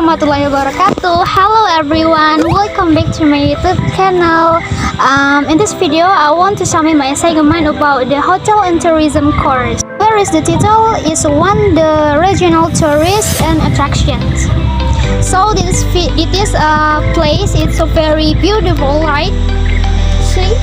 warahmatullahi wabarakatuh. Hello everyone, welcome back to my YouTube channel. In this video, I want to submit my segment about the hotel and tourism course. Where is the title is one the regional tourists and attractions. So this place it's so very beautiful, right? See?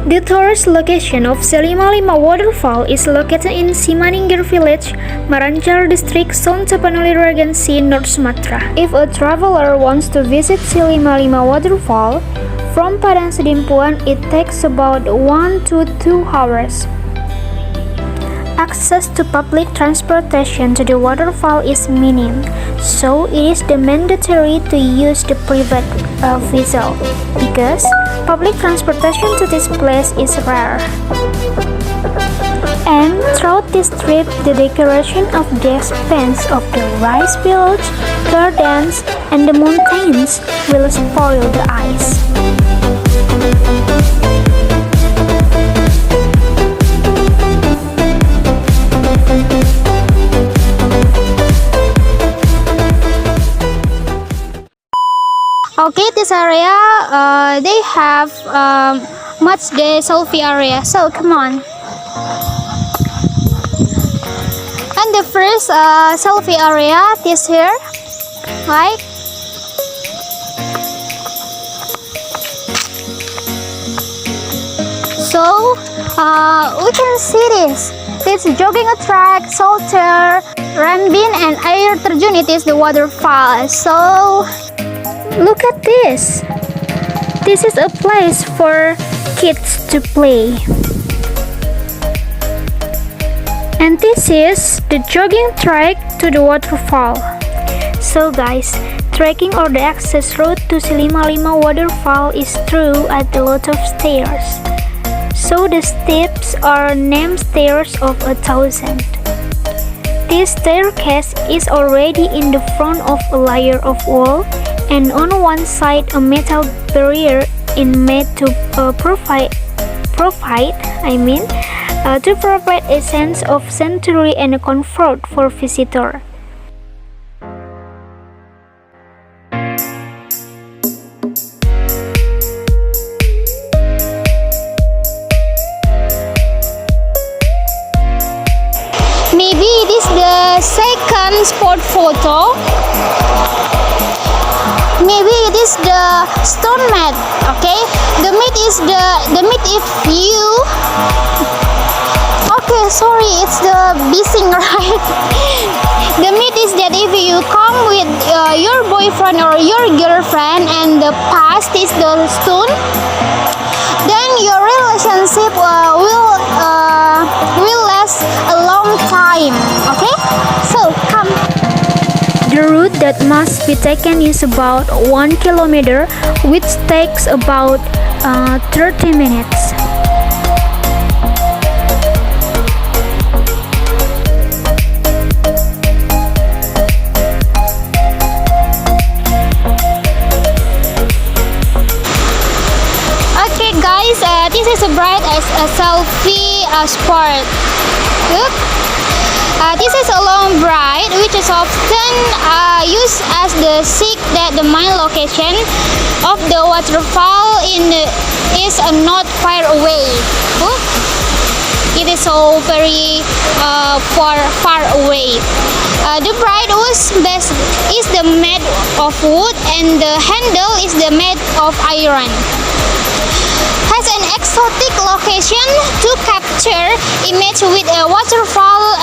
The tourist location of SILIMA-LIMA Waterfall is located in Siregar Village, Marancar District, South Tapanuli Regency, North Sumatra. If a traveler wants to visit SILIMA-LIMA Waterfall, from Padang Sidimpuan it takes about 1 to 2 hours. Access to public transportation to the waterfall is minimum, so it is mandatory to use the private vehicle because public transportation to this place is rare. And throughout this trip, the decoration of the expanse of the rice fields, gardens, and the mountains will spoil the eyes. Okay, this area they have much the selfie area, so come on. And the first selfie area is here, right? So we can see this. This jogging track, shelter, rambin, and air terjun. It is the waterfall. So look at this. This is a place for kids to play. And this is the jogging track to the waterfall. So guys, trekking or the access route to SILIMA-LIMA Waterfall is through at a lot of stairs. So the steps are named stairs of 1,000. This staircase is already in the front of a layer of wall, and on one side a metal barrier is made to provide a sense of sanctuary and comfort for visitors. Maybe it is the second spot photo. Maybe it is the stone mat. Okay, the mat is if you. Okay, sorry, it's the bising, right? The mat is that if you come with your boyfriend or your girlfriend and the past is the stone, then your relationship will last a long time. Okay, so come. The route that must be taken is about 1 kilometer, which takes about 30 minutes. Okay guys, this is a bright as a selfie spot. Look. This is a long ride which is often used as the seek that the main location of the waterfall is not far away. It is so very far away. The ride is made of wood and the handle is made of iron. Has an exotic location to capture image with a waterfall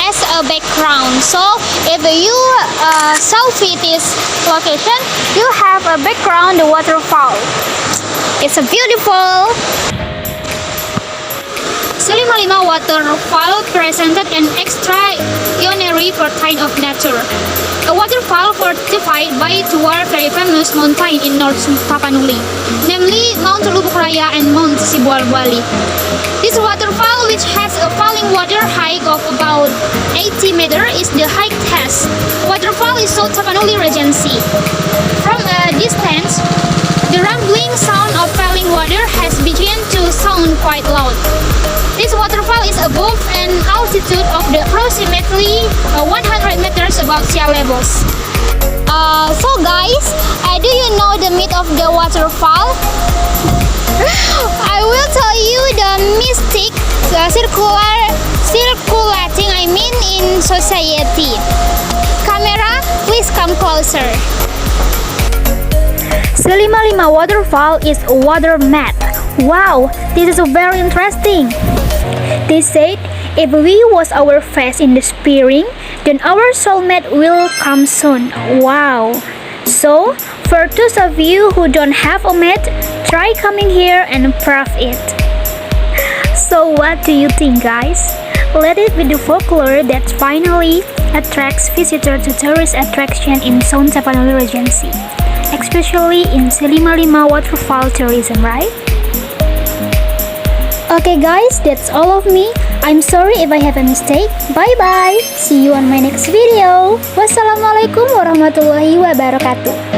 as a background. So if you selfie this location, you have a background the waterfall. It's a beautiful. SILIMA-LIMA Waterfall presented an extraordinary portrait of nature. A waterfall fortified by two very famous mountains in North Tapanuli, namely Mount Lubuk Raya and Mount Sibual Bali. This waterfall, which has a falling water height of about 80 meters, is the highest waterfall in South Tapanuli Regency. From a distance, the rumbling sound of falling water has begun to sound quite loud. This waterfall is above an altitude of approximately 100 meters above sea levels. So guys, do you know the myth of the waterfall? I will tell you the mystic circulating in society. Camera, please come closer. SILIMA-LIMA waterfall is a water mat. Wow, this is very interesting. They said if we wash our face in the spring, then our soulmate will come soon. Wow. So, for those of you who don't have a mate, try coming here and prove it. So what do you think, guys? Let it be the folklore that finally attracts visitors to tourist attraction in South Tapanuli Regency, especially in SILIMA-LIMA waterfall tourism, right? Okay guys, that's all of me. I'm sorry if I have a mistake. Bye bye. See you on my next video. Wassalamualaikum warahmatullahi wabarakatuh.